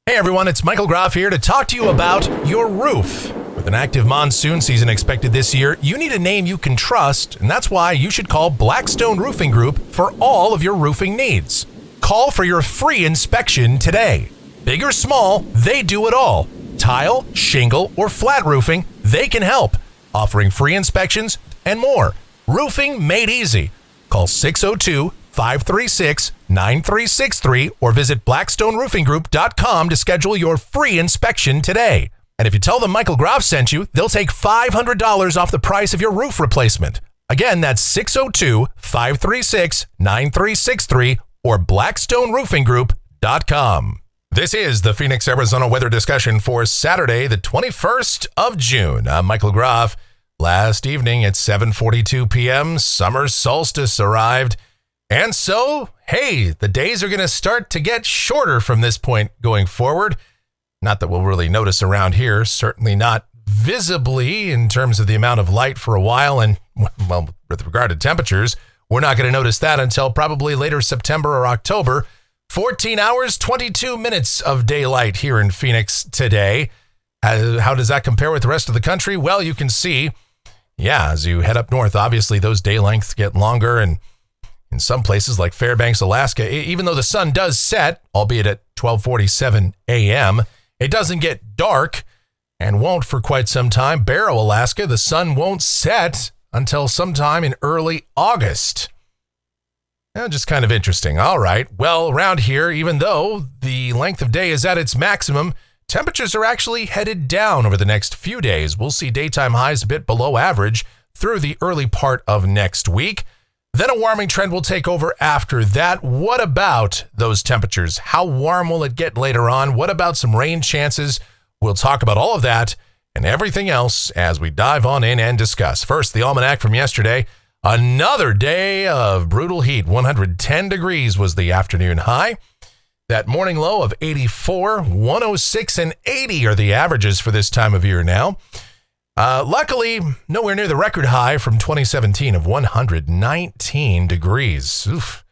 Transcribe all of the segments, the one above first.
Hey everyone, it's Michael Groff here to talk to you about your roof. With an active monsoon season expected this year, you need a name you can trust, and that's why you should call Blackstone Roofing Group for all of your roofing needs. Call for your free inspection today. Big or small, they do it all. Tile, shingle, or flat roofing, they can help, offering free inspections and more. Roofing made easy. Call 602-536-9363 or visit blackstoneroofing.com to schedule your free inspection today. And if you tell them Michael Groff sent you, they'll take $500 off the price of your roof replacement. Again, that's 602-536-9363 or blackstoneroofing.com. This is the Phoenix, Arizona weather discussion for Saturday, the 21st of June. I'm Michael Groff. Last evening at 7:42 p.m., summer solstice arrived. And so, hey, the days are going to start to get shorter from this point going forward. Not that we'll really notice around here, certainly not visibly in terms of the amount of light for a while. And, well, with regard to temperatures, we're not going to notice that until probably later September or October. 14 hours, 22 minutes of daylight here in Phoenix today. How does that compare with the rest of the country? Well, you can see, as you head up north, obviously those day lengths get longer, and in some places like Fairbanks, Alaska, even though the sun does set, albeit at 12:47 a.m., it doesn't get dark and won't for quite some time. Barrow, Alaska, the sun won't set until sometime in early August. Just kind of interesting. All right. Well, around here, even though the length of day is at its maximum, temperatures are actually headed down over the next few days. We'll see daytime highs a bit below average through the early part of next week. Then a warming trend will take over after that. What about those temperatures? How warm will it get later on? What about some rain chances? We'll talk about all of that and everything else as we dive on in and discuss. First, the almanac from yesterday. Another day of brutal heat. 110 degrees was the afternoon high. That morning low of 84, 106, and 80 are the averages for this time of year now. Luckily, nowhere near the record high from 2017 of 119 degrees. Oof.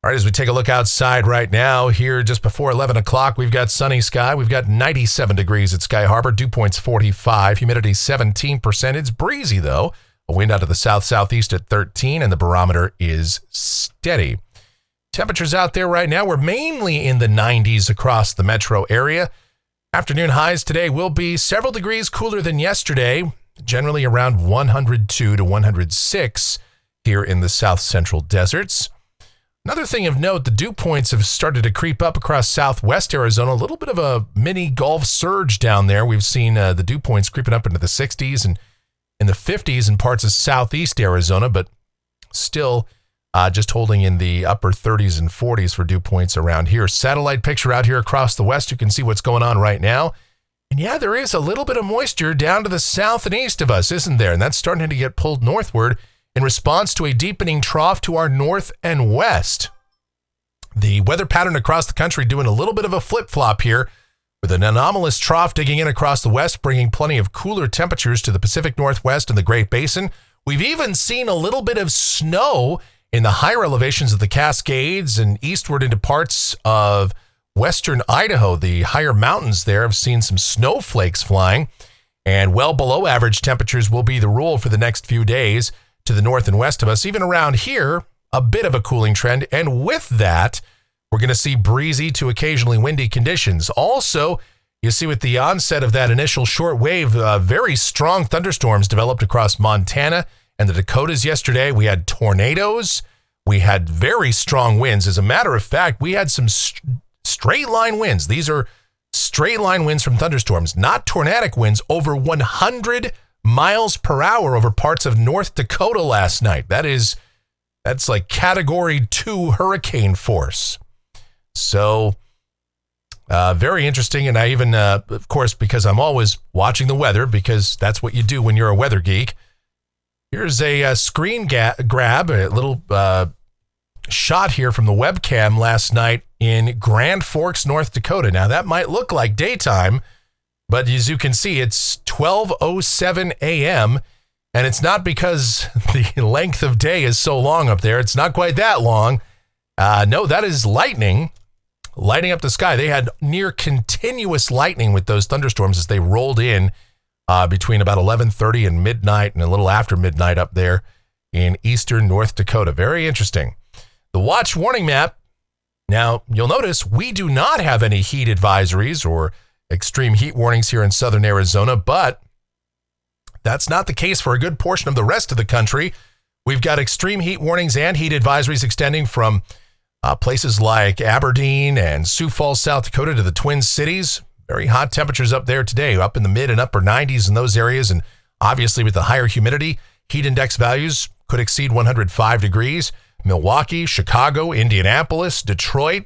All right, as we take a look outside right now, here just before 11 o'clock, we've got sunny sky. We've got 97 degrees at Sky Harbor, dew point's 45, humidity 17%. It's breezy, though. A wind out of the south-southeast at 13, and the barometer is steady. Temperatures out there right now, we're mainly in the 90s across the metro area. Afternoon highs today will be several degrees cooler than yesterday, generally around 102 to 106 here in the south central deserts. Another thing of note, the dew points have started to creep up across southwest Arizona. A little bit of a mini Gulf surge down there. We've seen the dew points creeping up into the 60s and in the 50s in parts of southeast Arizona, but still just holding in the upper 30s and 40s for dew points around here. Satellite picture out here across the west. You can see what's going on right now. And there is a little bit of moisture down to the south and east of us, isn't there? And that's starting to get pulled northward in response to a deepening trough to our north and west. The weather pattern across the country doing a little bit of a flip-flop here, with an anomalous trough digging in across the west, bringing plenty of cooler temperatures to the Pacific Northwest and the Great Basin. We've even seen a little bit of snow in the higher elevations of the Cascades and eastward into parts of western Idaho. The higher mountains there have seen some snowflakes flying, and well below average temperatures will be the rule for the next few days to the north and west of us. Even around here, a bit of a cooling trend, and with that, we're going to see breezy to occasionally windy conditions. Also, you see with the onset of that initial short wave, very strong thunderstorms developed across Montana and the Dakotas yesterday. We had tornadoes. We had very strong winds. As a matter of fact, we had some straight line winds. These are straight line winds from thunderstorms, not tornadic winds, over 100 miles per hour over parts of North Dakota last night. That's like Category 2 hurricane force. So very interesting. And I even, of course, because I'm always watching the weather, because that's what you do when you're a weather geek. Here's a screen grab, a little shot here from the webcam last night in Grand Forks, North Dakota. Now, that might look like daytime, but as you can see, it's 12:07 a.m., and it's not because the length of day is so long up there. It's not quite that long. No, that is lightning. lighting up the sky. They had near continuous lightning with those thunderstorms as they rolled in between about 11:30 and midnight and a little after midnight up there in eastern North Dakota. Very interesting. The watch warning map. Now, you'll notice we do not have any heat advisories or extreme heat warnings here in southern Arizona, but that's not the case for a good portion of the rest of the country. We've got extreme heat warnings and heat advisories extending from places like Aberdeen and Sioux Falls, South Dakota to the Twin Cities. Very hot temperatures up there today, up in the mid and upper 90s in those areas. And obviously with the higher humidity, heat index values could exceed 105 degrees. Milwaukee, Chicago, Indianapolis, Detroit,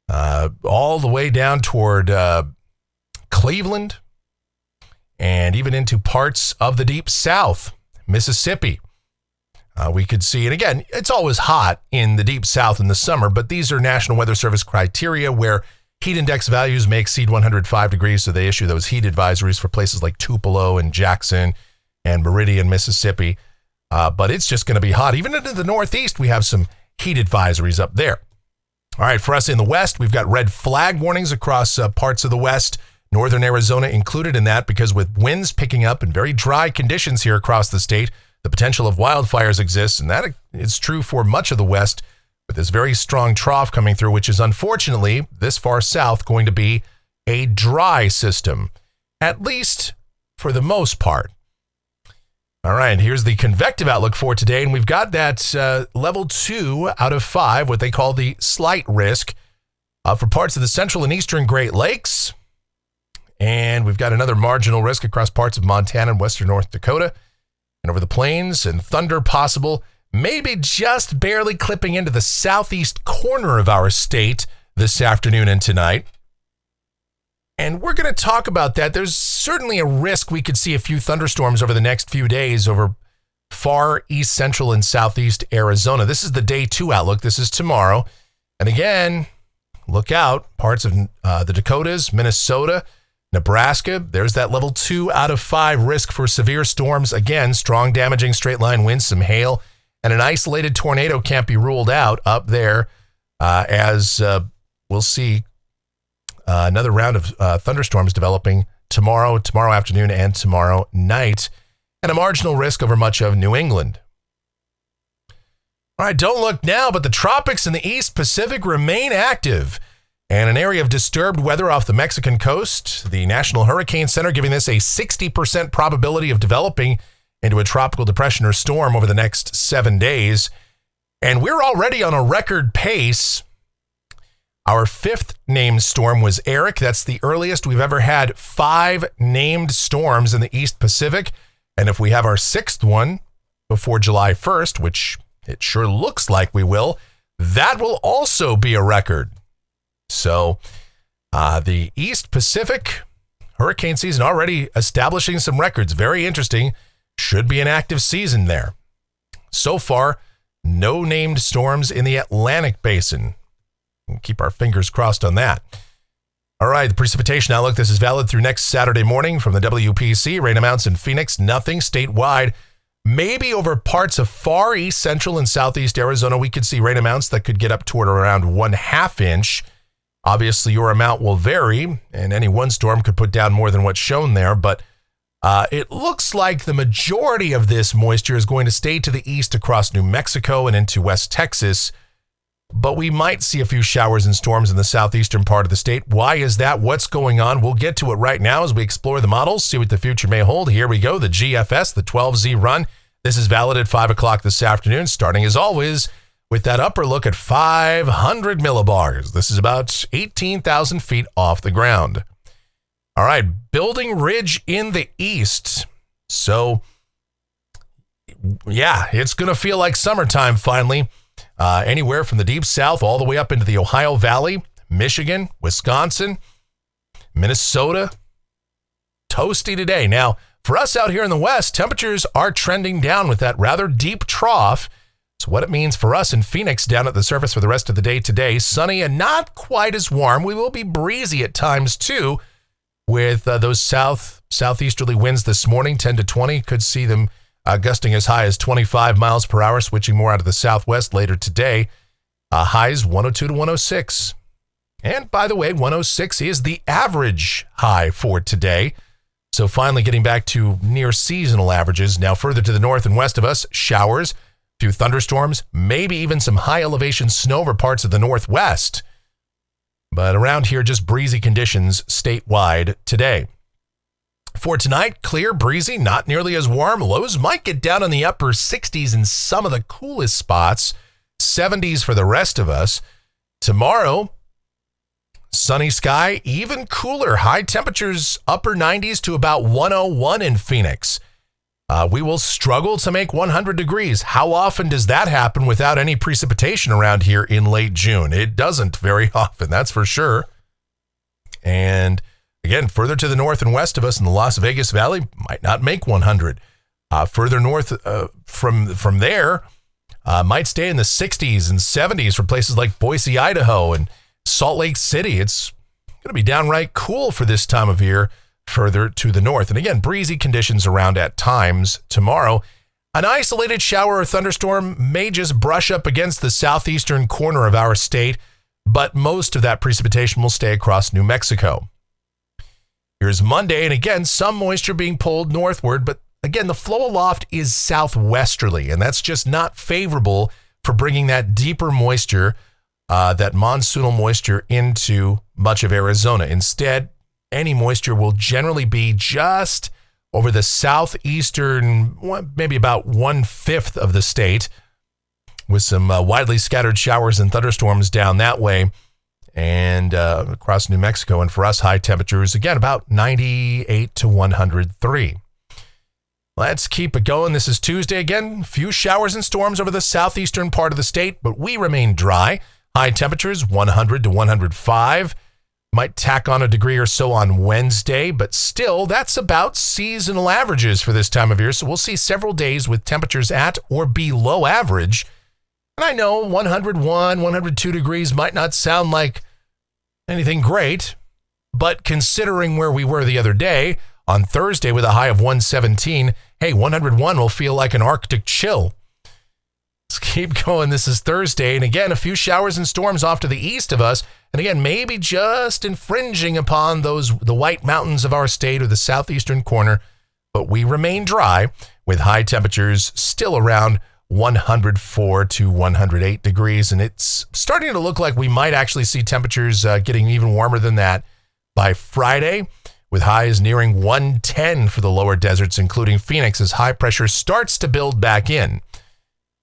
all the way down toward Cleveland, and even into parts of the deep south, Mississippi. We could see, and again, it's always hot in the deep south in the summer, but these are National Weather Service criteria where heat index values may exceed 105 degrees, so they issue those heat advisories for places like Tupelo and Jackson and Meridian, Mississippi. But it's just going to be hot. Even into the Northeast, we have some heat advisories up there. All right, for us in the West, we've got red flag warnings across parts of the West, northern Arizona included in that, because with winds picking up and very dry conditions here across the state, the potential of wildfires exists, and that is true for much of the West, with this very strong trough coming through, which is unfortunately this far south going to be a dry system, at least for the most part. All right, here's the convective outlook for today, and we've got that level 2 out of 5, what they call the slight risk, for parts of the central and eastern Great Lakes. And we've got another marginal risk across parts of Montana and western North Dakota, and over the plains, and thunder possible, maybe just barely clipping into the southeast corner of our state this afternoon and tonight. And we're going to talk about that. There's certainly a risk we could see a few thunderstorms over the next few days over far east, central, and southeast Arizona. This is the day 2 outlook. This is tomorrow. And again, look out. Parts of the Dakotas, Minnesota, Nebraska, there's that level 2 out of 5 risk for severe storms. Again, strong damaging straight line winds, some hail, and an isolated tornado can't be ruled out up there as we'll see another round of thunderstorms developing tomorrow afternoon, and tomorrow night, and a marginal risk over much of New England. All right, don't look now, but the tropics in the East Pacific remain active, and an area of disturbed weather off the Mexican coast. The National Hurricane Center giving this a 60% probability of developing into a tropical depression or storm over the next 7 days. And we're already on a record pace. Our 5th named storm was Eric. That's the earliest we've ever had 5 named storms in the East Pacific. And if we have our 6th one before July 1st, which it sure looks like we will, that will also be a record. So the East Pacific hurricane season already establishing some records. Very interesting. Should be an active season there. So far, no named storms in the Atlantic Basin. We'll keep our fingers crossed on that. All right, the precipitation outlook. This is valid through next Saturday morning from the WPC. Rain amounts in Phoenix, nothing statewide. Maybe over parts of far east, central, and southeast Arizona, we could see rain amounts that could get up toward around 1/2 inch. Obviously, your amount will vary, and any one storm could put down more than what's shown there, but it looks like the majority of this moisture is going to stay to the east across New Mexico and into West Texas, but we might see a few showers and storms in the southeastern part of the state. Why is that? What's going on? We'll get to it right now as we explore the models, see what the future may hold. Here we go, the GFS, the 12Z run. This is valid at 5 o'clock this afternoon, starting as always with that upper look at 500 millibars. This is about 18,000 feet off the ground. All right, building ridge in the east. So, yeah, it's going to feel like summertime finally. Anywhere from the deep south all the way up into the Ohio Valley, Michigan, Wisconsin, Minnesota. Toasty today. Now, for us out here in the west, temperatures are trending down with that rather deep trough. So what it means for us in Phoenix down at the surface for the rest of the day today, sunny and not quite as warm. We will be breezy at times too, with those southeasterly winds this morning, 10 to 20. Could see them gusting as high as 25 miles per hour, switching more out of the southwest later today. Highs 102 to 106. And by the way, 106 is the average high for today. So finally getting back to near seasonal averages. Now further to the north and west of us, showers, a few thunderstorms, maybe even some high elevation snow over parts of the northwest. But around here, just breezy conditions statewide today. For tonight, clear, breezy, not nearly as warm. Lows might get down in the upper 60s in some of the coolest spots. 70s for the rest of us. Tomorrow, sunny sky, even cooler. High temperatures, upper 90s to about 101 in Phoenix. We will struggle to make 100 degrees. How often does that happen without any precipitation around here in late June? It doesn't very often, that's for sure. And again, further to the north and west of us in the Las Vegas Valley, might not make 100. Further north from there, might stay in the 60s and 70s for places like Boise, Idaho, and Salt Lake City. It's going to be downright cool for this time of year further to the north. And again, breezy conditions around at times tomorrow. An isolated shower or thunderstorm may just brush up against the southeastern corner of our state, but most of that precipitation will stay across New Mexico. Here's Monday, and again, some moisture being pulled northward, but again, the flow aloft is southwesterly, and that's just not favorable for bringing that deeper moisture, that monsoonal moisture into much of Arizona. Instead, any moisture will generally be just over the southeastern, maybe about 1/5 of the state, with some widely scattered showers and thunderstorms down that way and across New Mexico. And for us, high temperatures, again, about 98 to 103. Let's keep it going. This is Tuesday again. Few showers and storms over the southeastern part of the state, but we remain dry. High temperatures, 100 to 105. Might tack on a degree or so on Wednesday, but still, that's about seasonal averages for this time of year. So we'll see several days with temperatures at or below average. And I know 101, 102 degrees might not sound like anything great, but considering where we were the other day, on Thursday with a high of 117, hey, 101 will feel like an Arctic chill. Let's keep going. This is Thursday, and again, a few showers and storms off to the east of us, and again, maybe just infringing upon the White Mountains of our state or the southeastern corner, but we remain dry with high temperatures still around 104 to 108 degrees, and it's starting to look like we might actually see temperatures getting even warmer than that by Friday, with highs nearing 110 for the lower deserts, including Phoenix, as high pressure starts to build back in.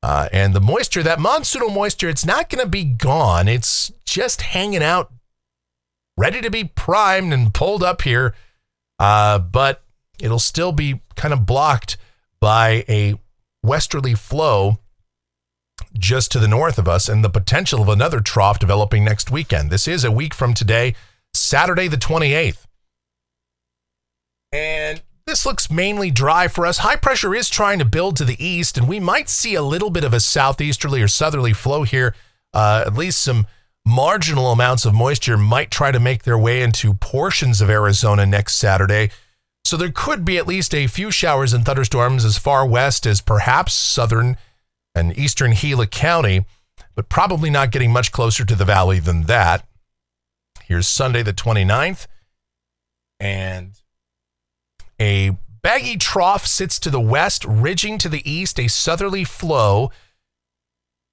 And the moisture, that monsoonal moisture, it's not going to be gone. It's just hanging out, ready to be primed and pulled up here. But it'll still be kind of blocked by a westerly flow just to the north of us and the potential of another trough developing next weekend. This is a week from today, Saturday the 28th. And this looks mainly dry for us. High pressure is trying to build to the east, and we might see a little bit of a southeasterly or southerly flow here. At least some marginal amounts of moisture might try to make their way into portions of Arizona next Saturday. So there could be at least a few showers and thunderstorms as far west as perhaps southern and eastern Gila County, but probably not getting much closer to the valley than that. Here's Sunday the 29th, and a baggy trough sits to the west, ridging to the east, a southerly flow.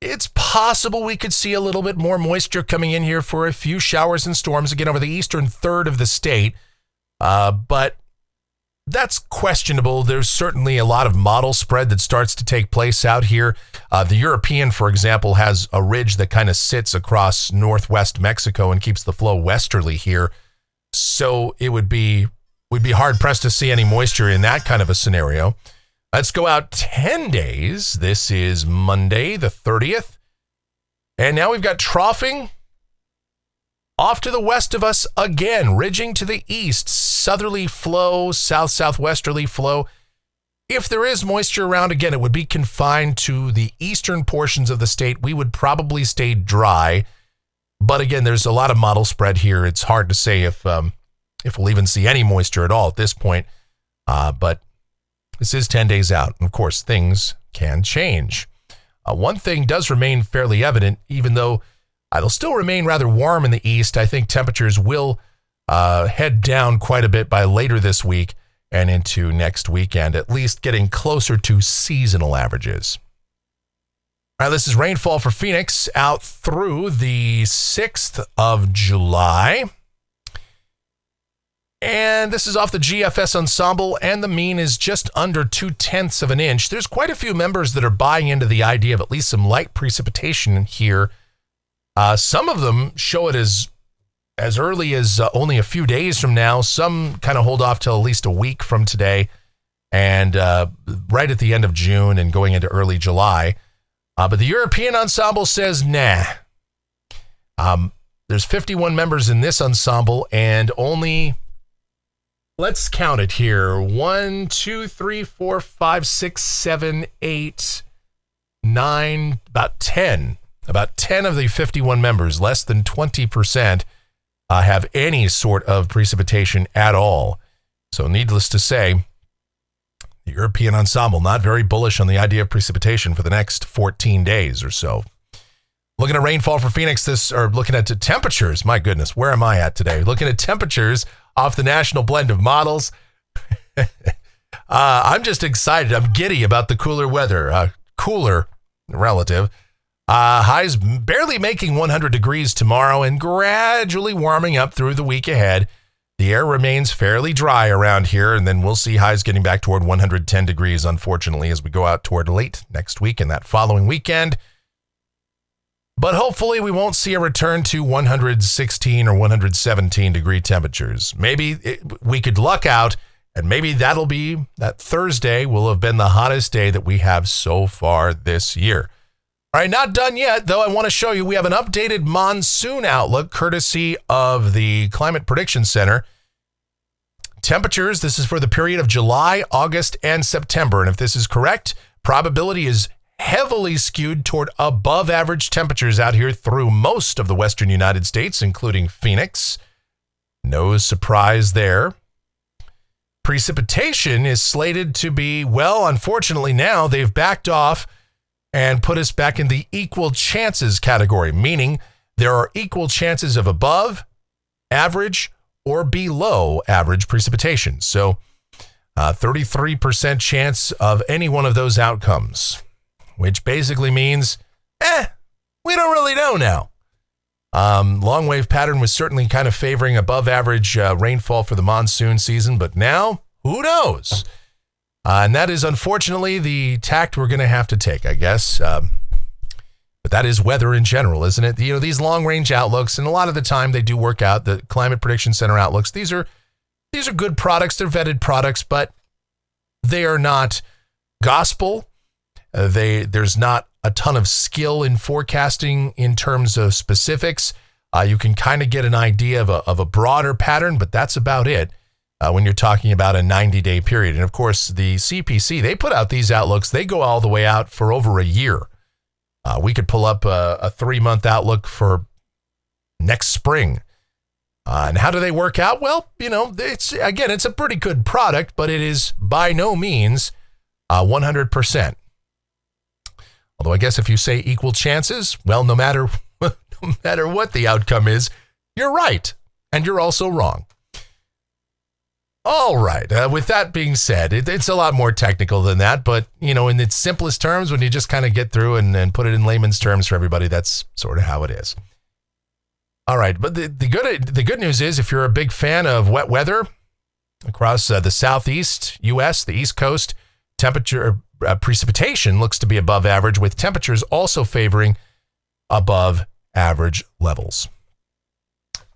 It's possible we could see a little bit more moisture coming in here for a few showers and storms, again, over the eastern third of the state. But that's questionable. There's certainly a lot of model spread that starts to take place out here. The European, for example, has a ridge that kind of sits across northwest Mexico and keeps the flow westerly here. So we'd be hard-pressed to see any moisture in that kind of a scenario. Let's go out 10 days. This is Monday, the 30th. And now we've got troughing off to the west of us again, ridging to the east, southerly flow, south-southwesterly flow. If there is moisture around, again, it would be confined to the eastern portions of the state. We would probably stay dry. But again, there's a lot of model spread here. It's hard to say if we'll even see any moisture at all at this point. But this is 10 days out. And of course, things can change. One thing does remain fairly evident, even though it'll still remain rather warm in the east. I think temperatures will head down quite a bit by later this week and into next weekend, at least getting closer to seasonal averages. All right, this is rainfall for Phoenix out through the 6th of July. And this is off the GFS ensemble, and the mean is just under 0.2 of an inch. There's quite a few members that are buying into the idea of at least some light precipitation here. Some of them show it as early as only a few days from now. Some kind of hold off till at least a week from today, and right at the end of June and going into early July. But the European ensemble says, nah. There's 51 members in this ensemble, and only... let's count it here. 1, 2, 3, 4, 5, 6, 7, 8, 9, about 10. About 10 of the 51 members, less than 20%, have any sort of precipitation at all. So needless to say, the European ensemble not very bullish on the idea of precipitation for the next 14 days or so. Looking at rainfall for Phoenix, looking at the temperatures. My goodness, where am I at today? Looking at temperatures off the national blend of models. I'm just excited. I'm giddy about the cooler weather. Cooler relative. Highs barely making 100 degrees tomorrow and gradually warming up through the week ahead. The air remains fairly dry around here, and then we'll see highs getting back toward 110 degrees, unfortunately, as we go out toward late next week and that following weekend. But hopefully we won't see a return to 116 or 117 degree temperatures. Maybe we could luck out, and maybe that Thursday will have been the hottest day that we have so far this year. All right, not done yet, though. I want to show you we have an updated monsoon outlook courtesy of the Climate Prediction Center. Temperatures, this is for the period of July, August, and September. And if this is correct, probability is heavily skewed toward above average temperatures out here through most of the western United States, including Phoenix. No surprise there. Precipitation is slated to be, well, unfortunately now they've backed off and put us back in the equal chances category, meaning there are equal chances of above average or below average precipitation. So 33% chance of any one of those outcomes, which basically means, we don't really know now. Long wave pattern was certainly kind of favoring above average rainfall for the monsoon season, but now, who knows? And that is unfortunately the tact we're going to have to take, I guess. But that is weather in general, isn't it? You know, these long range outlooks, and a lot of the time they do work out. The Climate Prediction Center outlooks, these are good products. They're vetted products, but they are not gospel. There's not a ton of skill in forecasting in terms of specifics. You can kind of get an idea of a broader pattern, but that's about it when you're talking about a 90-day period. And of course, the CPC, they put out these outlooks. They go all the way out for over a year. We could pull up a 3-month outlook for next spring. And how do they work out? Well, you know, it's a pretty good product, but it is by no means 100%. Although I guess if you say equal chances, well, no matter what the outcome is, you're right. And you're also wrong. All right. With that being said, it's a lot more technical than that. But, you know, in its simplest terms, when you just kind of get through and put it in layman's terms for everybody, that's sort of how it is. All right. But the good news is if you're a big fan of wet weather across the southeast U.S., the East Coast, precipitation looks to be above average, with temperatures also favoring above average levels.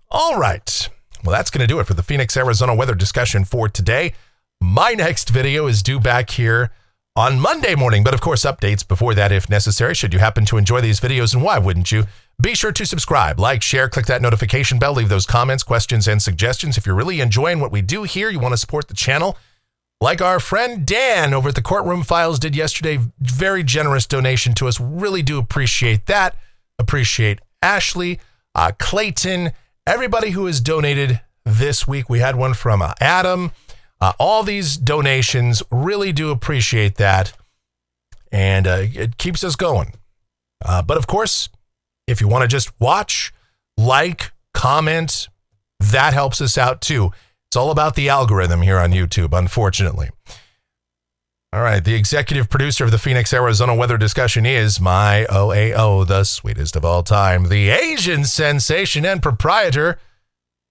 All right. Well, that's going to do it for the Phoenix, Arizona weather discussion for today. My next video is due back here on Monday morning, but of course, updates before that if necessary, should you happen to enjoy these videos, and why wouldn't you? Be sure to subscribe, like, share, click that notification bell, leave those comments, questions, and suggestions. If you're really enjoying what we do here, you want to support the channel, like our friend Dan over at the Courtroom Files did yesterday, very generous donation to us. Really do appreciate that. Appreciate Ashley, Clayton, everybody who has donated this week. We had one from Adam. All these donations, really do appreciate that. and it keeps us going. But of course, if you want to just watch, like, comment, that helps us out too. It's all about the algorithm here on YouTube, unfortunately. All right, the executive producer of the Phoenix, Arizona weather discussion is my OAO, the sweetest of all time, the Asian sensation and proprietor,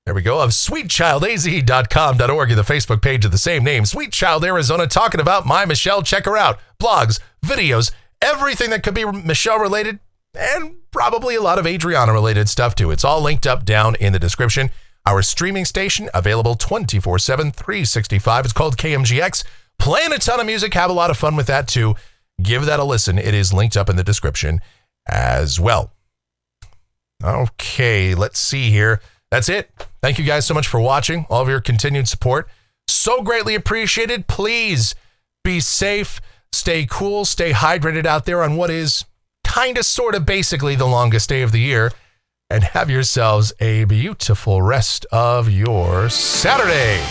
there we go, of sweetchildaz.com.org, the Facebook page of the same name, Sweet Child Arizona, talking about my Michelle. Check her out. Blogs, videos, everything that could be Michelle related, and probably a lot of Adriana related stuff too. It's all linked up down in the description. Our streaming station, available 24/7, 365. It's called KMGX. Playing a ton of music. Have a lot of fun with that too. Give that a listen. It is linked up in the description as well. Okay, let's see here. That's it. Thank you guys so much for watching. All of your continued support. So greatly appreciated. Please be safe. Stay cool. Stay hydrated out there on what is kind of, sort of, basically the longest day of the year. And have yourselves a beautiful rest of your Saturday.